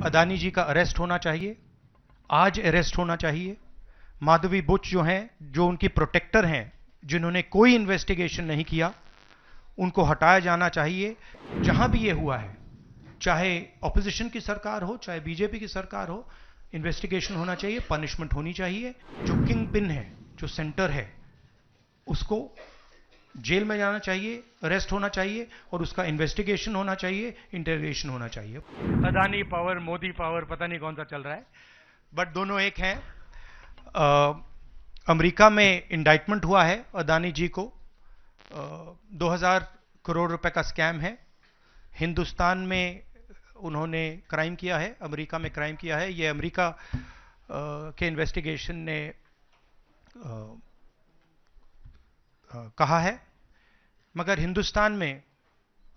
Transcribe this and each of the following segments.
अदानी जी का अरेस्ट होना चाहिए, आज अरेस्ट होना चाहिए। माधवी बुच जो हैं, जो उनकी प्रोटेक्टर हैं, जिन्होंने कोई इन्वेस्टिगेशन नहीं किया, उनको हटाया जाना चाहिए। जहां भी ये हुआ है, चाहे ऑपोजिशन की सरकार हो, चाहे बीजेपी की सरकार हो, इन्वेस्टिगेशन होना चाहिए, पनिशमेंट होनी चाहिए। जो किंग पिन है, जो सेंटर है, उसको जेल में जाना चाहिए, अरेस्ट होना चाहिए और उसका इन्वेस्टिगेशन होना चाहिए, इंटरोगेशन होना चाहिए। अदानी पावर, मोदी पावर, पता नहीं कौन सा चल रहा है, बट दोनों एक हैं। अमेरिका में इंडाइटमेंट हुआ है अदानी जी को। 2000 करोड़ रुपए का स्कैम है। हिंदुस्तान में उन्होंने क्राइम किया है, अमेरिका में क्राइम किया है। ये अमेरिका के इन्वेस्टिगेशन ने कहा है, मगर हिंदुस्तान में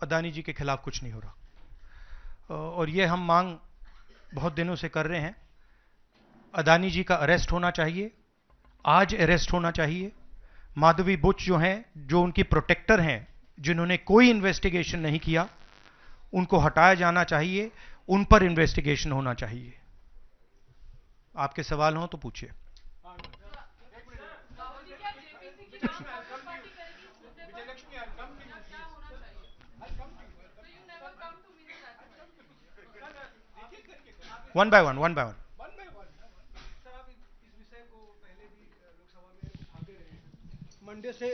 अदानी जी के खिलाफ कुछ नहीं हो रहा। और ये हम मांग बहुत दिनों से कर रहे हैं। अदानी जी का अरेस्ट होना चाहिए, आज अरेस्ट होना चाहिए। माधवी बुच जो हैं, जो उनकी प्रोटेक्टर हैं, जिन्होंने कोई इन्वेस्टिगेशन नहीं किया, उनको हटाया जाना चाहिए, उन पर इन्वेस्टिगेशन होना चाहिए। आपके सवाल हो तो पूछिए। One by one, one by one. Monday से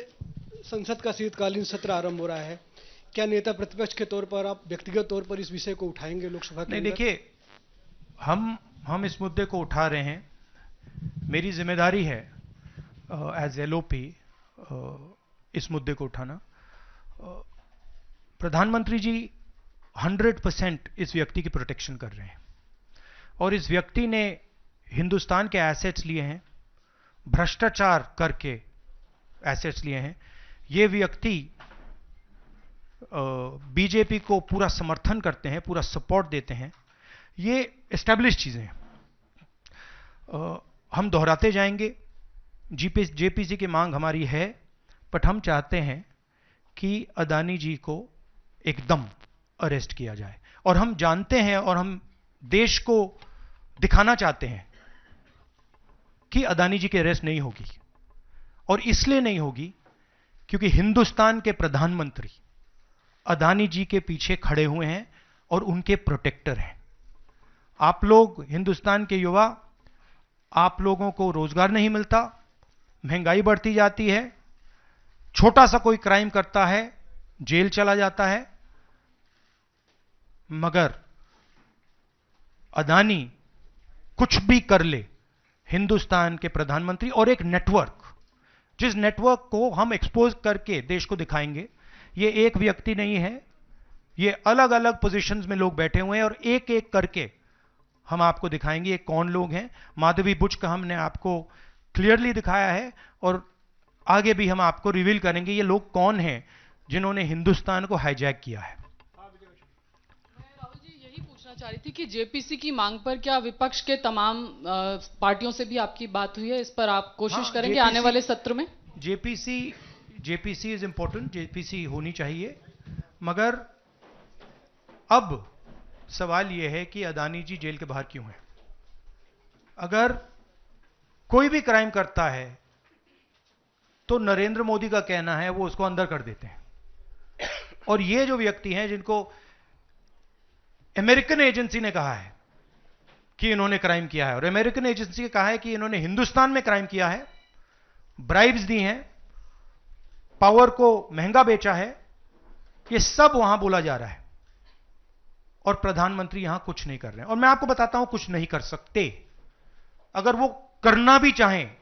संसद का शीतकालीन सत्र आरंभ हो रहा है। क्या नेता प्रतिपक्ष के तौर पर आप व्यक्तिगत तौर पर इस विषय को उठाएंगे लोकसभा के नहीं, अंदर? देखिए, हम इस मुद्दे को उठा रहे हैं। मेरी जिम्मेदारी है एज एलओपी इस मुद्दे को उठाना। प्रधानमंत्री जी 100% इस व्यक्ति की प्रोटेक्शन कर रहे हैं और इस व्यक्ति ने हिंदुस्तान के एसेट्स लिए हैं, भ्रष्टाचार करके एसेट्स लिए हैं। ये व्यक्ति बीजेपी को पूरा समर्थन करते हैं, पूरा सपोर्ट देते हैं। ये एस्टैब्लिश चीजें हैं। हम दोहराते जाएंगे। जेपीसी की मांग हमारी है, बट हम चाहते हैं कि अदानी जी को एकदम अरेस्ट किया जाए। और हम जानते हैं और हम देश को दिखाना चाहते हैं कि अदानी जी की अरेस्ट नहीं होगी। और इसलिए नहीं होगी क्योंकि हिंदुस्तान के प्रधानमंत्री अदानी जी के पीछे खड़े हुए हैं और उनके प्रोटेक्टर हैं। आप लोग, हिंदुस्तान के युवा, आप लोगों को रोजगार नहीं मिलता, महंगाई बढ़ती जाती है, छोटा सा कोई क्राइम करता है, जेल चला जाता है, मगर अदानी कुछ भी कर ले, हिंदुस्तान के प्रधानमंत्री और एक नेटवर्क, जिस नेटवर्क को हम एक्सपोज करके देश को दिखाएंगे। ये एक व्यक्ति नहीं है, ये अलग अलग पोजीशंस में लोग बैठे हुए हैं और एक एक करके हम आपको दिखाएंगे ये कौन लोग हैं। माधवी बुच का हमने आपको क्लियरली दिखाया है और आगे भी हम आपको रिवील करेंगे ये लोग कौन हैं जिन्होंने हिंदुस्तान को हाईजैक किया है। राहुल जी, यही पूछना चाह रही थी कि जेपीसी की मांग पर क्या विपक्ष के तमाम पार्टियों से भी आपकी बात हुई है? इस पर आप कोशिश करेंगे आने वाले सत्र में? जेपीसी इज इंपॉर्टेंट, जेपीसी होनी चाहिए, मगर अब सवाल यह है कि अदानी जी जेल के बाहर क्यों हैं? अगर कोई भी क्राइम करता है तो नरेंद्र मोदी का कहना है वो उसको अंदर कर देते हैं। और ये जो व्यक्ति हैं जिनको अमेरिकन एजेंसी ने कहा है कि इन्होंने क्राइम किया है, और अमेरिकन एजेंसी ने कहा है कि इन्होंने हिंदुस्तान में क्राइम किया है, ब्राइब्स दी हैं, पावर को महंगा बेचा है, ये सब वहां बोला जा रहा है और प्रधानमंत्री यहां कुछ नहीं कर रहे हैं। और मैं आपको बताता हूं कुछ नहीं कर सकते। अगर वो करना भी चाहें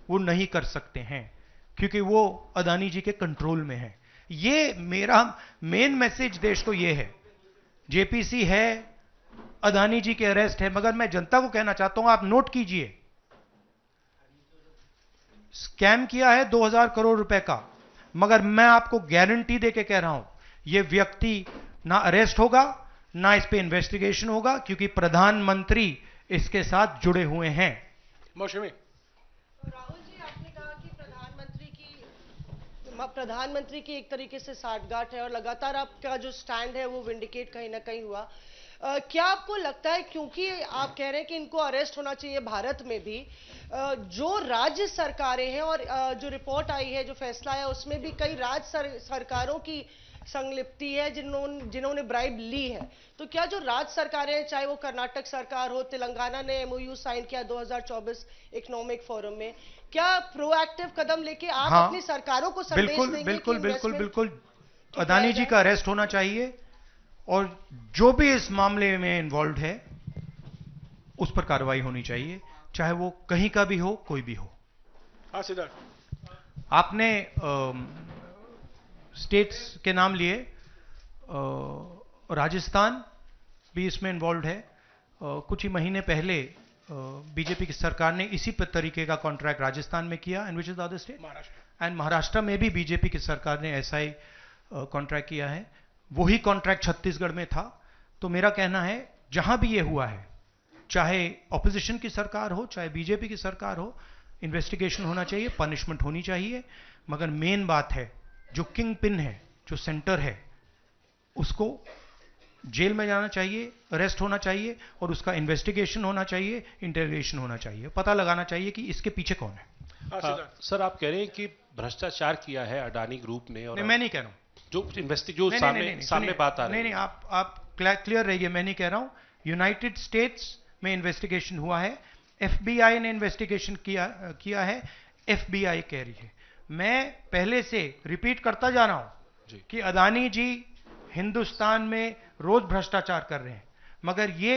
वो नहीं कर सकते हैं क्योंकि वो अदानी जी के कंट्रोल में है। ये मेरा मेन मैसेज देश को ये है। जेपीसी है, अदानी जी के अरेस्ट है, मगर मैं जनता को कहना चाहता हूं, आप नोट कीजिए, स्कैम किया है 2000 करोड़ रुपए का, मगर मैं आपको गारंटी देके कह रहा हूं यह व्यक्ति ना अरेस्ट होगा, ना इस पे इन्वेस्टिगेशन होगा, क्योंकि प्रधानमंत्री इसके साथ जुड़े हुए हैं। मौसमी राहुल जी, आपने कहा कि प्रधानमंत्री की एक तरीके से साठगांठ है और लगातार आपका जो स्टैंड है वो विंडिकेट कहीं ना कहीं हुआ। क्या आपको लगता है, क्योंकि आप कह रहे हैं कि इनको अरेस्ट होना चाहिए भारत में भी, जो राज्य सरकारें हैं और जो रिपोर्ट आई है, जो फैसला है, उसमें भी कई राज्य सरकारों की संलिप्ति है जिन्होंने ब्राइब ली है, तो क्या जो राज्य सरकारें हैं, चाहे वो कर्नाटक सरकार हो, तेलंगाना ने एमओयू साइन किया 2024 इकोनॉमिक फोरम में, क्या प्रोएक्टिव कदम लेके आप अपनी सरकारों को संदेश देंगे बिल्कुल कि बिल्कुल बिल्कुल तो अदानी किया जी जाए? का अरेस्ट होना चाहिए और जो भी इस मामले में इन्वॉल्व है उस पर कार्रवाई होनी चाहिए, चाहे वो कहीं का भी हो, कोई भी हो। हाँ सिद्धार्थ, आपने स्टेट्स के नाम लिए, राजस्थान भी इसमें इन्वॉल्व है। कुछ ही महीने पहले बीजेपी की सरकार ने इसी तरीके का कॉन्ट्रैक्ट राजस्थान में किया, and which is the other state, Maharashtra. And Maharashtra में भी बीजेपी की सरकार ने ऐसा ही कॉन्ट्रैक्ट किया है। वही कॉन्ट्रैक्ट छत्तीसगढ़ में था। तो मेरा कहना है जहां भी ये हुआ है, चाहे ऑपोजिशन की सरकार हो, चाहे बीजेपी की सरकार हो, इन्वेस्टिगेशन होना चाहिए, पनिशमेंट होनी चाहिए, मगर मेन बात है जो किंग पिन है, जो सेंटर है, उसको जेल में जाना चाहिए, अरेस्ट होना चाहिए और उसका इन्वेस्टिगेशन होना चाहिए, इंटरोगेशन होना चाहिए, पता लगाना चाहिए कि इसके पीछे कौन है। हाँ सिद्धार्थ, सर आप कह रहे हैं कि भ्रष्टाचार किया है अडानी ग्रुप ने, और नहीं, मैं नहीं कह रहा हूं। जो जो सामने बात आ रही है। नहीं, आप क्लियर रहिए, मैं नहीं कह रहा हूं। यूनाइटेड स्टेट्स में इन्वेस्टिगेशन हुआ है, एफबीआई ने इन्वेस्टिगेशन किया है, एफबीआई कह रही है। मैं पहले से रिपीट करता जा रहा हूं कि अदानी जी हिंदुस्तान में रोज भ्रष्टाचार कर रहे हैं, मगर ये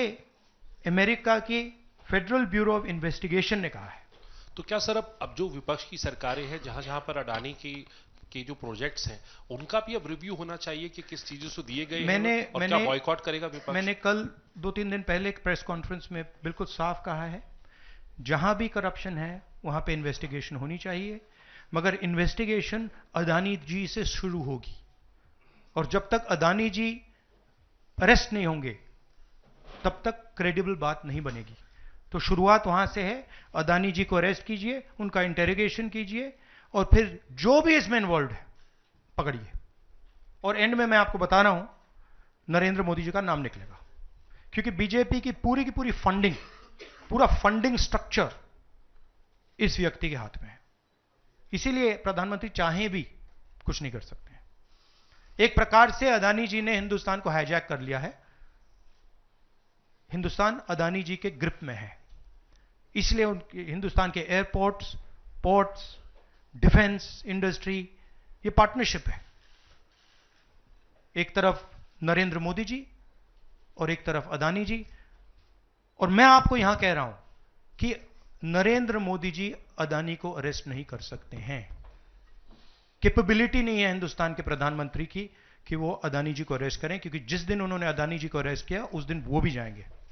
अमेरिका की फेडरल ब्यूरो ऑफ इन्वेस्टिगेशन ने कहा है। तो क्या सर अब जो विपक्ष की सरकारें हैं, जहां जहां पर अडानी की जो प्रोजेक्ट्स हैं, उनका भी अब रिव्यू होना चाहिए कि किस चीजों से दिए गए हैं और क्या बॉयकॉट करेगा विपक्ष? मैंने कल 2-3 दिन पहले एक प्रेस कॉन्फ्रेंस में बिल्कुल साफ कहा है, जहां भी करप्शन है वहां पे इन्वेस्टिगेशन होनी चाहिए, मगर इन्वेस्टिगेशन अदानी जी से शुरू होगी, और जब तक अदानी जी अरेस्ट नहीं होंगे तब तक क्रेडिबल बात नहीं बनेगी। तो शुरुआत वहां से है, अदानी जी को अरेस्ट कीजिए, उनका इंटेरोगेशन कीजिए, और फिर जो भी इसमें इन्वॉल्व है पकड़िए, और एंड में मैं आपको बता रहा हूं नरेंद्र मोदी जी का नाम निकलेगा, क्योंकि बीजेपी की पूरी फंडिंग, पूरा फंडिंग स्ट्रक्चर इस व्यक्ति के हाथ में है। इसीलिए प्रधानमंत्री चाहे भी कुछ नहीं कर सकते हैं। एक प्रकार से अदानी जी ने हिंदुस्तान को हाईजैक कर लिया है, हिंदुस्तान अदानी जी के ग्रिप में है, इसलिए उनके हिंदुस्तान के एयरपोर्ट्स, पोर्ट्स, डिफेंस इंडस्ट्री, ये पार्टनरशिप है। एक तरफ नरेंद्र मोदी जी और एक तरफ अदानी जी, और मैं आपको यहां कह रहा हूं कि नरेंद्र मोदी जी अदानी को अरेस्ट नहीं कर सकते हैं। कैपेबिलिटी नहीं है हिंदुस्तान के प्रधानमंत्री की कि वो अदानी जी को अरेस्ट करें, क्योंकि जिस दिन उन्होंने अदानी जी को अरेस्ट किया उस दिन वो भी जाएंगे।